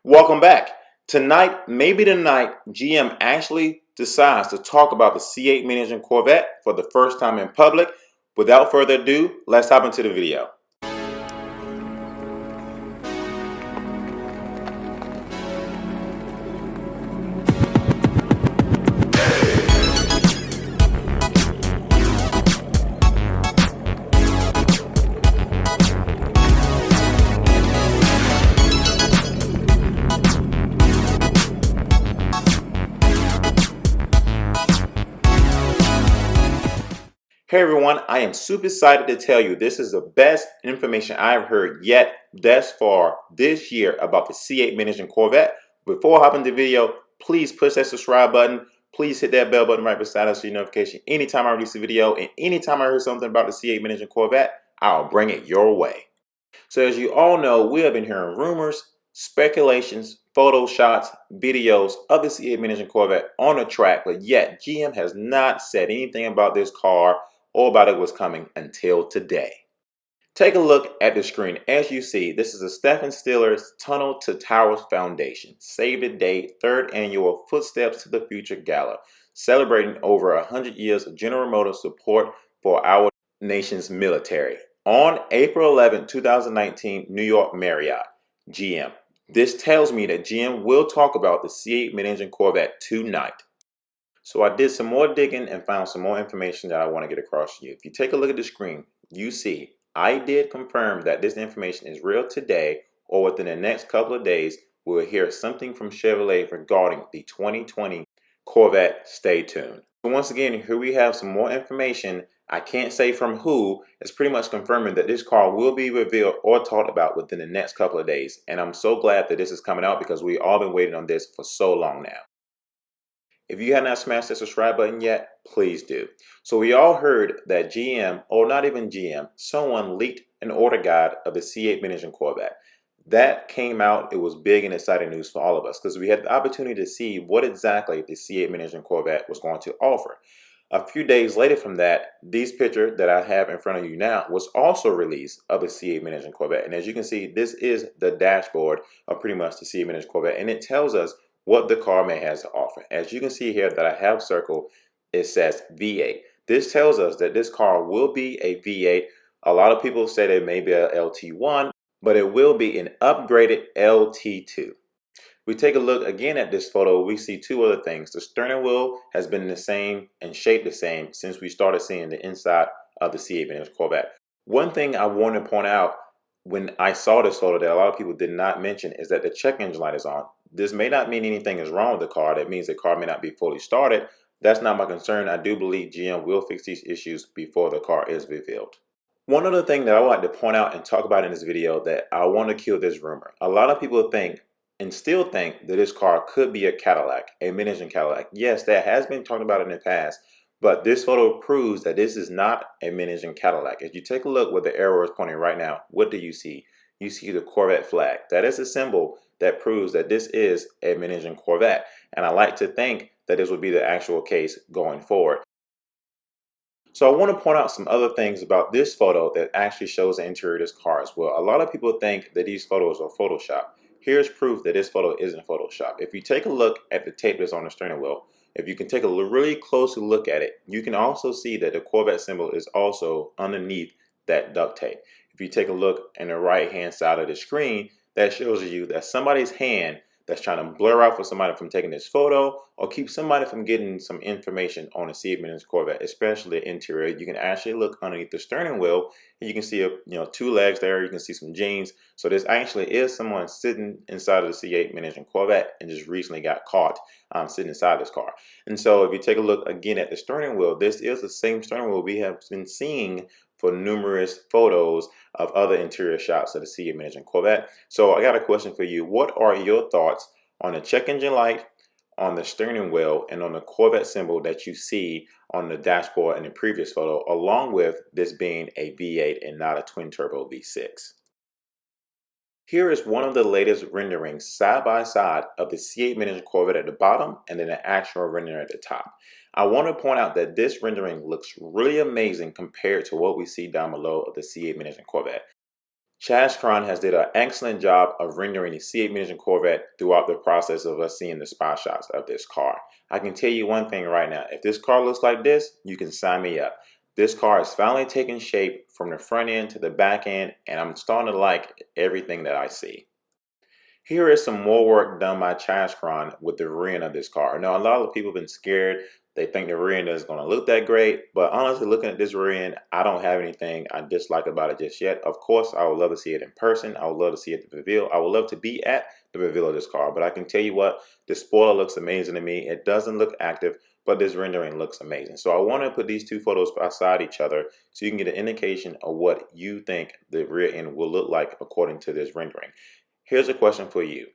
Welcome back. Tonight, maybe tonight, GM actually decides to talk about the C8 mid-engine Corvette for the first time in public. Without further ado, let's hop into the video. Hey everyone, I am super excited to tell you this is the best information I've heard yet thus far this year about the C8 mid-engine Corvette. Before I hop into the video, please push that subscribe button. Please hit that bell button right beside us for your notification anytime I release a video, and anytime I hear something about the C8 mid-engine Corvette, I'll bring it your way. So as you all know, we have been hearing rumors, speculations, photo shots, videos of the C8 mid-engine Corvette on the track, but yet GM has not said anything about this car or about it was coming until today. Take a look at the screen. As you see, this is a Stephen Stiller's Tunnel to Towers Foundation. Save the date, 3rd annual Footsteps to the Future Gala, celebrating over 100 years of General Motors support for our nation's military. On April 11, 2019, New York Marriott, GM. This tells me that GM will talk about the C8 mid-engine Corvette tonight. So I did some more digging and found some more information that I want to get across to you. If you take a look at the screen, you see I did confirm that this information is real today, or within the next couple of days, we'll hear something from Chevrolet regarding the 2020 Corvette. Stay tuned. So once again, here we have some more information. I can't say from who. It's pretty much confirming that this car will be revealed or talked about within the next couple of days. And I'm so glad that this is coming out because we've all been waiting on this for so long now. If you have not smashed that subscribe button yet, please do. So we all heard that GM, or not even GM, someone leaked an order guide of the C8 mid-engine Corvette. That came out, it was big and exciting news for all of us because we had the opportunity to see what exactly the C8 mid-engine Corvette was going to offer. A few days later from that, this picture that I have in front of you now was also released of the C8 mid-engine Corvette. And as you can see, this is the dashboard of pretty much the C8 mid-engine Corvette. And it tells us what the car may has to offer. As you can see here that I have circled, it says V8. This tells us that this car will be a V8. A lot of people said it may be a LT1, but it will be an upgraded LT2. We take a look again at this photo, we see two other things. The steering wheel has been the same and shaped the same since we started seeing the inside of the C8 mid-engine Corvette. One thing I want to point out when I saw this photo that a lot of people did not mention is that the check engine light is on. This may not mean anything is wrong with the car. That means the car may not be fully started. That's not my concern. I do believe GM will fix these issues before the car is revealed. One other thing that I would like to point out and talk about in this video that I want to kill this rumor. A lot of people think and still think that this car could be a Cadillac, a mid-engine Cadillac. Yes, that has been talked about in the past, but this photo proves that this is not a mid-engine Cadillac. If you take a look where the arrow is pointing right now, what do you see? You see the Corvette flag. That is a symbol that proves that this is a mid-engine Corvette. And I like to think that this would be the actual case going forward. So I want to point out some other things about this photo that actually shows the interior of this car as well. A lot of people think that these photos are Photoshop. Here's proof that this photo isn't Photoshop. If you take a look at the tape that's on the steering wheel, if you can take a really close look at it, you can also see that the Corvette symbol is also underneath that duct tape. If you take a look in the right hand side of the screen, that shows you that somebody's hand that's trying to blur out for somebody from taking this photo or keep somebody from getting some information on a C8 mid-engine Corvette, especially the interior. You can actually look underneath the steering wheel and you can see two legs there. You can see some jeans. So this actually is someone sitting inside of the C8 mid-engine Corvette and just recently got caught sitting inside this car. And so if you take a look again at the steering wheel, this is the same steering wheel we have been seeing for numerous photos of other interior shots of the C8 mid-engine Corvette. So I got a question for you. What are your thoughts on the check engine light, on the steering wheel, and on the Corvette symbol that you see on the dashboard in the previous photo, along with this being a V8 and not a twin turbo V6? Here is one of the latest renderings side by side of the C8 mid-engine Corvette at the bottom and then the actual rendering at the top. I want to point out that this rendering looks really amazing compared to what we see down below of the C8 mid-engine Corvette. Chaz Cron has did an excellent job of rendering the C8 miniature Corvette throughout the process of us seeing the spy shots of this car. I can tell you one thing right now, if this car looks like this, you can sign me up. This car is finally taking shape from the front end to the back end, and I'm starting to like everything that I see. Here is some more work done by Chascron with the rear end of this car. Now, a lot of people have been scared. They think the rear end is going to look that great, but honestly, looking at this rear end, I don't have anything I dislike about it just yet. Of course, I would love to see it in person. I would love to see it at the reveal. I would love to be at the reveal of this car, but I can tell you what, the spoiler looks amazing to me. It doesn't look active, but this rendering looks amazing. So I want to put these two photos beside each other so you can get an indication of what you think the rear end will look like according to this rendering. Here's a question for you.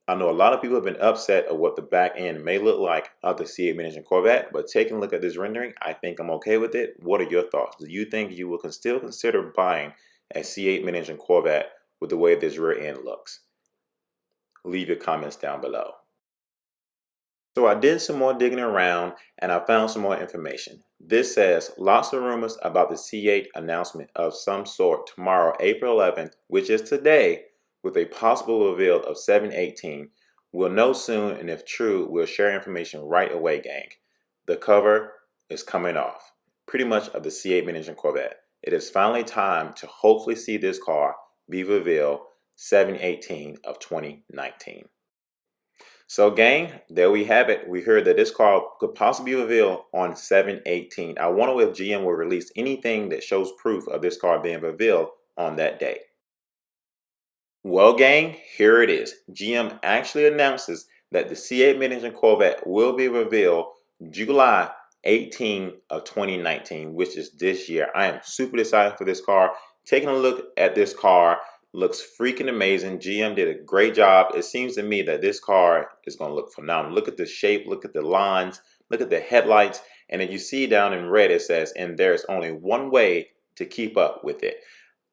I know a lot of people have been upset at what the back end may look like of the C8 mid-engine Corvette, but taking a look at this rendering, I think I'm okay with it. What are your thoughts? Do you think you will still consider buying a C8 mid-engine Corvette with the way this rear end looks? Leave your comments down below. So I did some more digging around and I found some more information. This says lots of rumors about the C8 announcement of some sort tomorrow, April 11th, which is today, with a possible reveal of 718. We'll know soon, and if true, we'll share information right away, gang. The cover is coming off, pretty much, of the C8 mid-engine Corvette. It is finally time to hopefully see this car be revealed 718 of 2019. So gang, there we have it. We heard that this car could possibly be revealed on 7/18. I wonder if GM will release anything that shows proof of this car being revealed on that day. Well gang, here it is. GM actually announces that the C8 mid-engine Corvette will be revealed July 18 of 2019, which is this year. I am super excited for this car. Taking a look at this car, looks freaking amazing. GM did a great job. It seems to me that this car is going to look phenomenal. Look at the shape, look at the lines, look at the headlights, and then you see down in red it says, and there's only one way to keep up with it.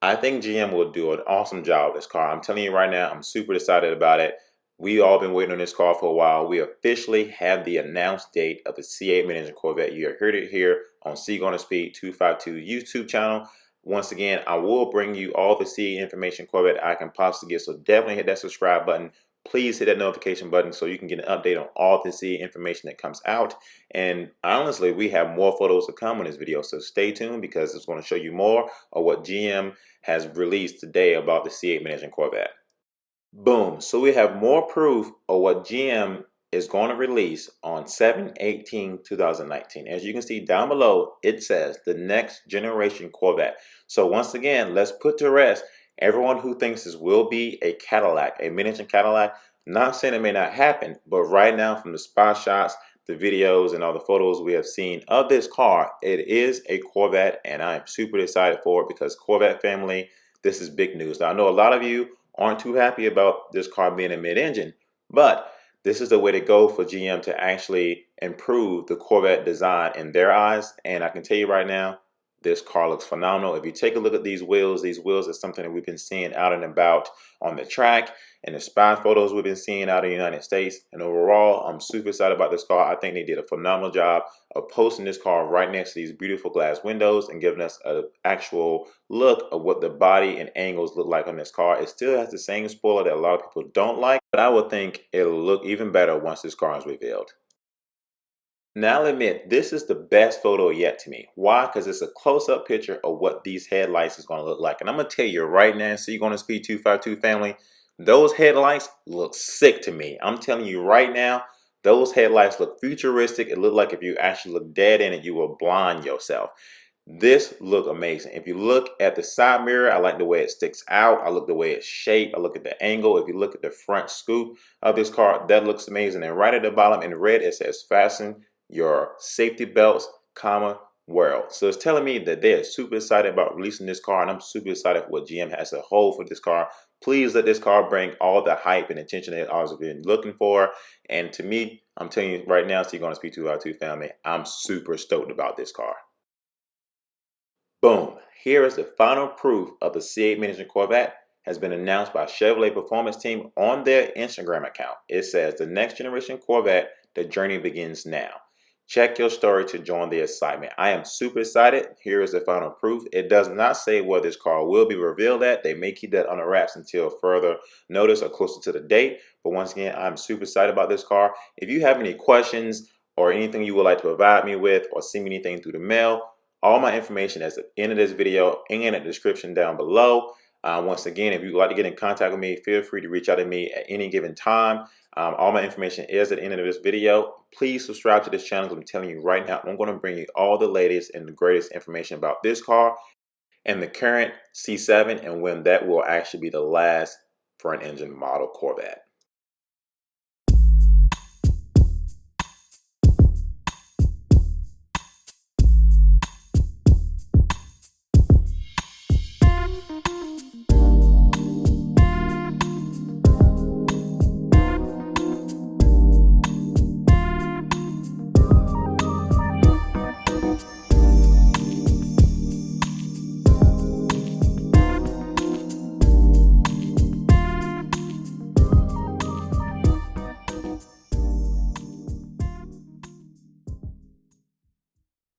I think GM will do an awesome job with this car. I'm telling you right now, I'm super excited about it. We all been waiting on this car for a while. We officially have the announced date of the C8 mid-engine Corvette. You heard it here on Seagull Speed 252 YouTube channel. Once again, I will bring you all the C8 information Corvette I can possibly get, so definitely hit that subscribe button. Please hit that notification button so you can get an update on all the C8 information that comes out. And honestly, we have more photos to come in this video, so stay tuned because it's going to show you more of what GM has released today about the C8 mid-engine Corvette. Boom, so we have more proof of what GM is going to release on 7/18/2019. As you can see down below, it says the next generation Corvette. So once again, let's put to rest everyone who thinks this will be a Cadillac, a mid-engine Cadillac. Not saying it may not happen, but right now from the spy shots, the videos, and all the photos we have seen of this car, it is a Corvette, and I am super excited for it because Corvette family, this is big news. Now I know a lot of you aren't too happy about this car being a mid-engine, but this is the way to go for GM to actually improve the Corvette design in their eyes. And I can tell you right now, this car looks phenomenal. If you take a look at these wheels are something that we've been seeing out and about on the track and the spy photos we've been seeing out in the United States. And overall, I'm super excited about this car. I think they did a phenomenal job of posting this car right next to these beautiful glass windows and giving us an actual look of what the body and angles look like on this car. It still has the same spoiler that a lot of people don't like, but I would think it'll look even better once this car is revealed. Now I'll admit, this is the best photo yet to me. Why? Because it's a close-up picture of what these headlights is going to look like. And I'm going to tell you right now, so you're going to Speed 252 family, those headlights look sick to me. I'm telling you right now, those headlights look futuristic. It looked like if you actually look dead in it, you will blind yourself. This look amazing. If you look at the side mirror, I like the way it sticks out. I look the way it's shaped. I look at the angle. If you look at the front scoop of this car, that looks amazing. And right at the bottom in red, it says fasten your safety belts, world. So it's telling me that they're super excited about releasing this car, and I'm super excited for what GM has to hold for this car. Please let this car bring all the hype and attention that I've been looking for. And to me, I'm telling you right now, so you're going to Speed 252 family, I'm super stoked about this car. Boom. Here is the final proof of the C8 mid-engine Corvette has been announced by Chevrolet Performance Team on their Instagram account. It says the next generation Corvette, the journey begins now. Check your story to join the excitement. I am super excited. Here is the final proof. It does not say where this car will be revealed at. They may keep that under wraps until further notice or closer to the date. But once again, I'm super excited about this car. If you have any questions or anything you would like to provide me with or send me anything through the mail, all my information is at the end of this video and in the description down below. Once again, if you'd like to get in contact with me, feel free to reach out to me at any given time. All my information is at the end of this video. Please subscribe to this channel because I'm telling you right now, I'm going to bring you all the latest and the greatest information about this car and the current C7 and when that will actually be the last front engine model Corvette.